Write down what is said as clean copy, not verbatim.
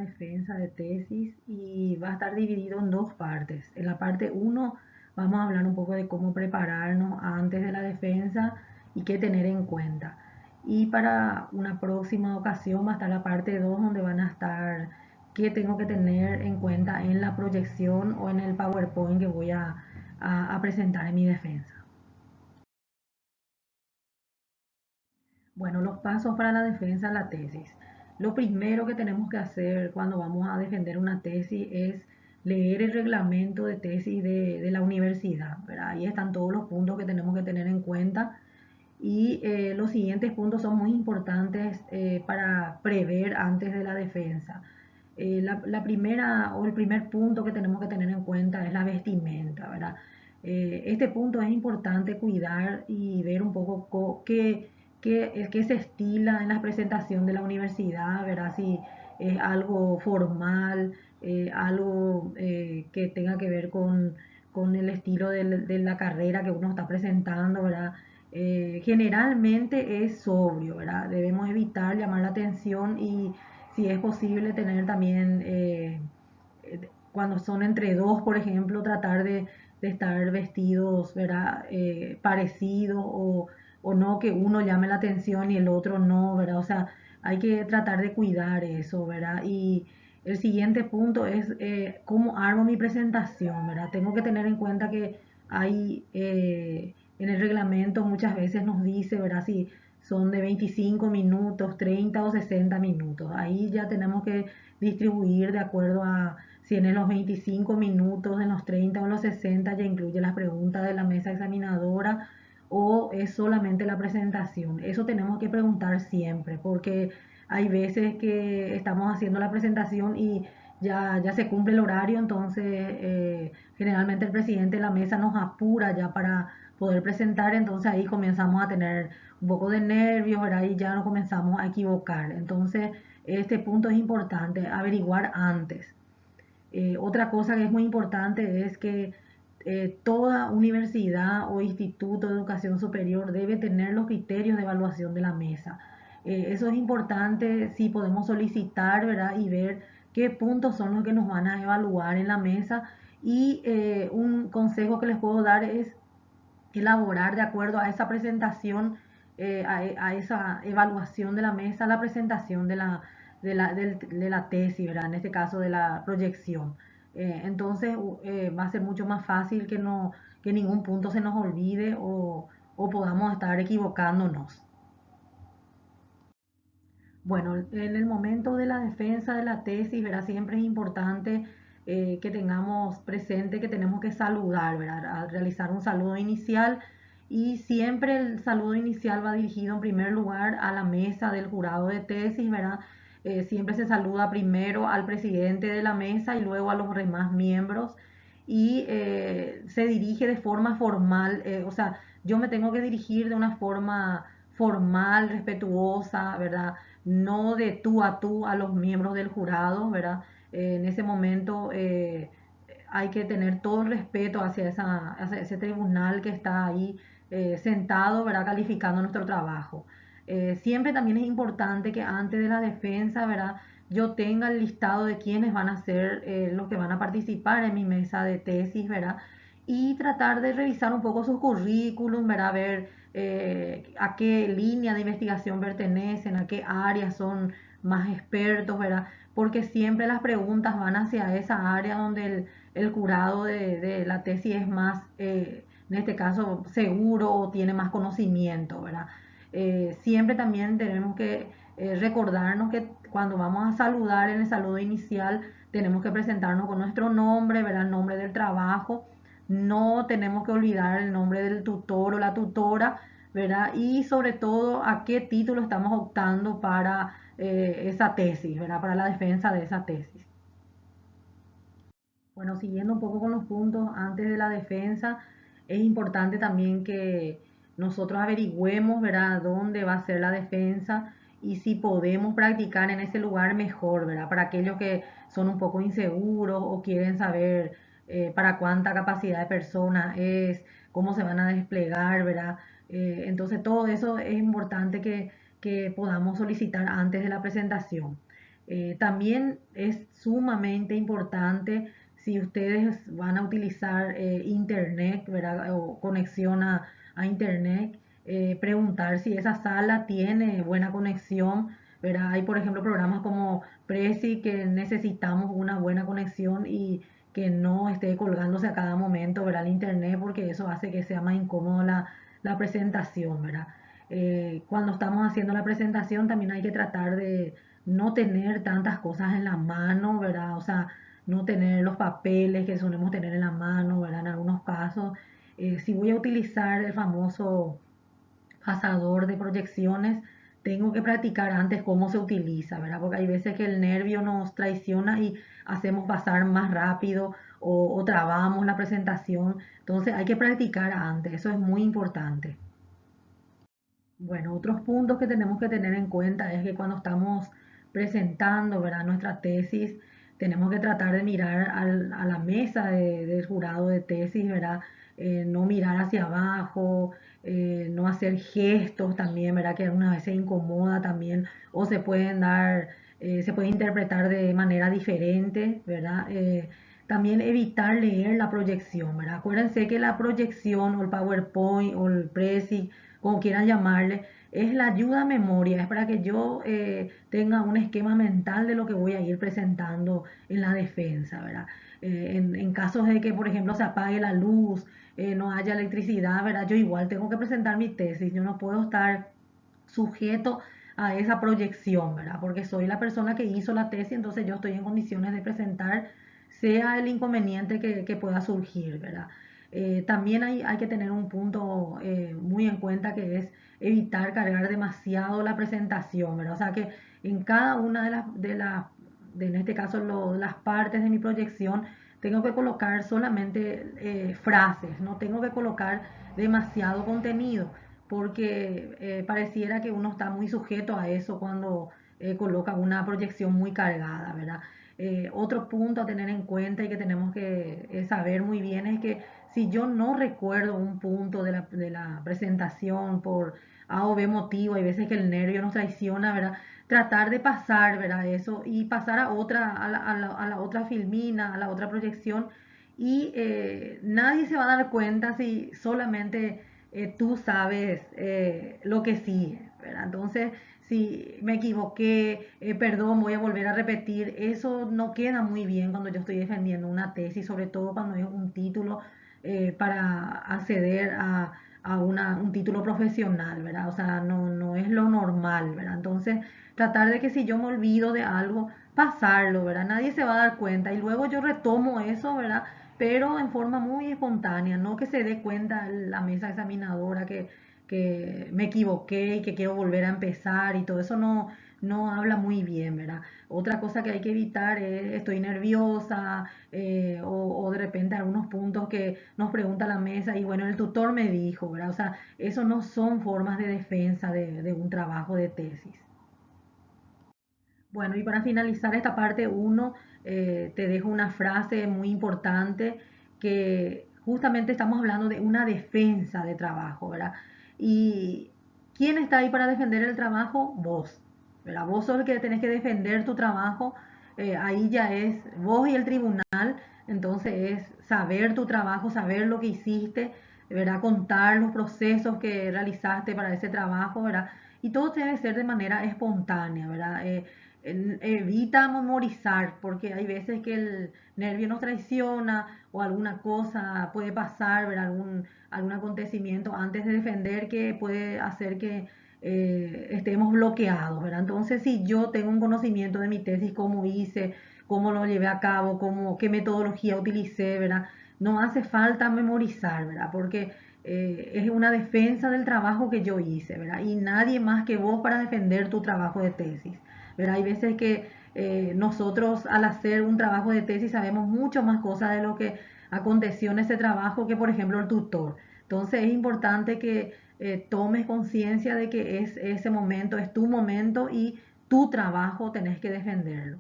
defensa de tesis y va a estar dividido en dos partes. En la parte uno vamos a hablar un poco de cómo prepararnos antes de la defensa y qué tener en cuenta. Y para una próxima ocasión va a estar la parte 2 donde van a estar qué tengo que tener en cuenta en la proyección o en el PowerPoint que voy a presentar en mi defensa. Bueno, los pasos para la defensa de la tesis. Lo primero que tenemos que hacer cuando vamos a defender una tesis es leer el reglamento de tesis de la universidad, ¿verdad? Ahí están todos los puntos que tenemos que tener en cuenta y los siguientes puntos son muy importantes para prever antes de la defensa. La primera o el primer punto que tenemos que tener en cuenta es la vestimenta, ¿verdad? Este punto es importante cuidar y ver un poco qué se estila en la presentación de la universidad, ¿verdad? Si es algo formal, algo que tenga que ver con el estilo de la carrera que uno está presentando, ¿verdad? Generalmente es sobrio, ¿verdad? Debemos evitar llamar la atención y si es posible tener también, cuando son entre dos, por ejemplo, tratar de estar vestidos, ¿verdad? Parecidos o no que uno llame la atención y el otro no, ¿verdad? O sea, hay que tratar de cuidar eso, ¿verdad? Y el siguiente punto es cómo armo mi presentación, ¿verdad? Tengo que tener en cuenta que hay en el reglamento muchas veces nos dice, ¿verdad? Si son de 25 minutos, 30 o 60 minutos. Ahí ya tenemos que distribuir de acuerdo a si en los 25 minutos, en los 30 o en los 60 ya incluye las preguntas de la mesa examinadora o es solamente la presentación. Eso tenemos que preguntar siempre porque hay veces que estamos haciendo la presentación y ya se cumple el horario, entonces generalmente el presidente de la mesa nos apura ya para poder presentar, entonces ahí comenzamos a tener un poco de nervios, ¿verdad? Y ya nos comenzamos a equivocar. Entonces, este punto es importante, averiguar antes. Otra cosa que es muy importante es que toda universidad o instituto de educación superior debe tener los criterios de evaluación de la mesa. Eso es importante si podemos solicitar, ¿verdad? Y ver qué puntos son los que nos van a evaluar en la mesa. Y un consejo que les puedo dar es elaborar de acuerdo a esa presentación, a esa evaluación de la mesa, la presentación de la tesis, ¿verdad? En este caso de la proyección. Entonces va a ser mucho más fácil que ningún punto se nos olvide o podamos estar equivocándonos. Bueno, en el momento de la defensa de la tesis, ¿verdad? Siempre es importante que tengamos presente que tenemos que saludar, ¿verdad? A realizar un saludo inicial y siempre el saludo inicial va dirigido en primer lugar a la mesa del jurado de tesis, ¿verdad? Siempre se saluda primero al presidente de la mesa y luego a los demás miembros y se dirige de forma formal, o sea, yo me tengo que dirigir de una forma formal, respetuosa, ¿verdad? No de tú a los miembros del jurado, ¿verdad? En ese momento hay que tener todo el respeto hacia ese tribunal que está ahí sentado, ¿verdad? Calificando nuestro trabajo. Siempre también es importante que antes de la defensa, ¿verdad? Yo tenga el listado de quiénes van a ser los que van a participar en mi mesa de tesis, ¿verdad? Y tratar de revisar un poco sus currículum, ¿verdad? Ver a qué línea de investigación pertenecen, a qué áreas son más expertos, ¿verdad? Porque siempre las preguntas van hacia esa área donde el jurado de la tesis es más, en este caso, seguro o tiene más conocimiento, ¿verdad? Siempre también tenemos que recordarnos que cuando vamos a saludar en el saludo inicial, tenemos que presentarnos con nuestro nombre, ¿verdad? El nombre del trabajo. No tenemos que olvidar el nombre del tutor o la tutora, ¿verdad? Y sobre todo a qué título estamos optando para esa tesis, ¿verdad? Para la defensa de esa tesis. Bueno, siguiendo un poco con los puntos antes de la defensa, es importante también que nosotros averigüemos, ¿verdad?, dónde va a ser la defensa y si podemos practicar en ese lugar mejor, ¿verdad? Para aquellos que son un poco inseguros o quieren saber para cuánta capacidad de personas es, cómo se van a desplegar, ¿verdad? Entonces todo eso es importante que podamos solicitar antes de la presentación. También es sumamente importante si ustedes van a utilizar internet, ¿verdad? O conexión a internet, preguntar si esa sala tiene buena conexión, ¿verdad? Hay, por ejemplo, programas como Prezi que necesitamos una buena conexión y que no esté colgándose a cada momento, ¿verdad? El internet, porque eso hace que sea más incómodo la presentación, ¿verdad? Cuando estamos haciendo la presentación también hay que tratar de no tener tantas cosas en la mano, ¿verdad? O sea, no tener los papeles que solemos tener en la mano, ¿verdad? En algunos casos, si voy a utilizar el famoso pasador de proyecciones, tengo que practicar antes cómo se utiliza, ¿verdad? Porque hay veces que el nervio nos traiciona y hacemos pasar más rápido o trabamos la presentación. Entonces hay que practicar antes, eso es muy importante. Bueno, otros puntos que tenemos que tener en cuenta es que cuando estamos presentando, ¿verdad? Nuestra tesis, tenemos que tratar de mirar a la mesa del jurado de tesis, ¿verdad? No mirar hacia abajo, no hacer gestos también, ¿verdad? Que algunas veces incomoda también o se puede interpretar de manera diferente, ¿verdad? También evitar leer la proyección, ¿verdad? Acuérdense que la proyección o el PowerPoint o el Prezi, como quieran llamarle, es la ayuda a memoria, es para que yo tenga un esquema mental de lo que voy a ir presentando en la defensa, ¿verdad? En casos de que, por ejemplo, se apague la luz, no haya electricidad, ¿verdad? Yo igual tengo que presentar mi tesis, yo no puedo estar sujeto a esa proyección, ¿verdad? Porque soy la persona que hizo la tesis, entonces yo estoy en condiciones de presentar, sea el inconveniente que pueda surgir, ¿verdad? También hay que tener un punto muy en cuenta que es evitar cargar demasiado la presentación, ¿verdad? O sea que en cada una en este caso, las partes de mi proyección, tengo que colocar solamente frases, no tengo que colocar demasiado contenido porque pareciera que uno está muy sujeto a eso cuando coloca una proyección muy cargada, ¿verdad? Otro punto a tener en cuenta y que tenemos que saber muy bien es que si yo no recuerdo un punto de la presentación por A o B motivo, hay veces que el nervio nos traiciona, ¿verdad? Tratar de pasar, ¿verdad? Eso y pasar a otra, a la otra filmina, a la otra proyección y nadie se va a dar cuenta si solamente tú sabes lo que sigue, ¿verdad? Entonces, si me equivoqué, perdón, voy a volver a repetir, eso no queda muy bien cuando yo estoy defendiendo una tesis, sobre todo cuando es un título para acceder a un título profesional, ¿verdad? O sea, no es lo normal, ¿verdad? Entonces, tratar de que si yo me olvido de algo, pasarlo, ¿verdad? Nadie se va a dar cuenta y luego yo retomo eso, ¿verdad? Pero en forma muy espontánea, no que se dé cuenta la mesa examinadora que me equivoqué y que quiero volver a empezar y todo eso no habla muy bien, ¿verdad? Otra cosa que hay que evitar es estoy nerviosa o de repente algunos puntos que nos pregunta la mesa y bueno, el tutor me dijo, ¿verdad? O sea, eso no son formas de defensa de un trabajo de tesis. Bueno, y para finalizar esta parte uno, te dejo una frase muy importante que justamente estamos hablando de una defensa de trabajo, ¿verdad? Y ¿quién está ahí para defender el trabajo? Vos, ¿verdad? Vos sos el que tenés que defender tu trabajo, ahí ya es vos y el tribunal, entonces es saber tu trabajo, saber lo que hiciste, ¿verdad? Contar los procesos que realizaste para ese trabajo, ¿verdad? Y todo debe ser de manera espontánea, ¿verdad? Evita memorizar, porque hay veces que el nervio nos traiciona o alguna cosa puede pasar, ¿verdad? Algún acontecimiento antes de defender que puede hacer que estemos bloqueados, ¿verdad? Entonces, si yo tengo un conocimiento de mi tesis, cómo hice, cómo lo llevé a cabo, qué metodología utilicé, ¿verdad? No hace falta memorizar, ¿verdad? Porque es una defensa del trabajo que yo hice, ¿verdad? Y nadie más que vos para defender tu trabajo de tesis. ¿Verdad? Hay veces que nosotros al hacer un trabajo de tesis sabemos mucho más cosas de lo que aconteció en ese trabajo que por ejemplo el tutor. Entonces es importante que tomes conciencia de que ese momento es tu momento y tu trabajo tenés que defenderlo.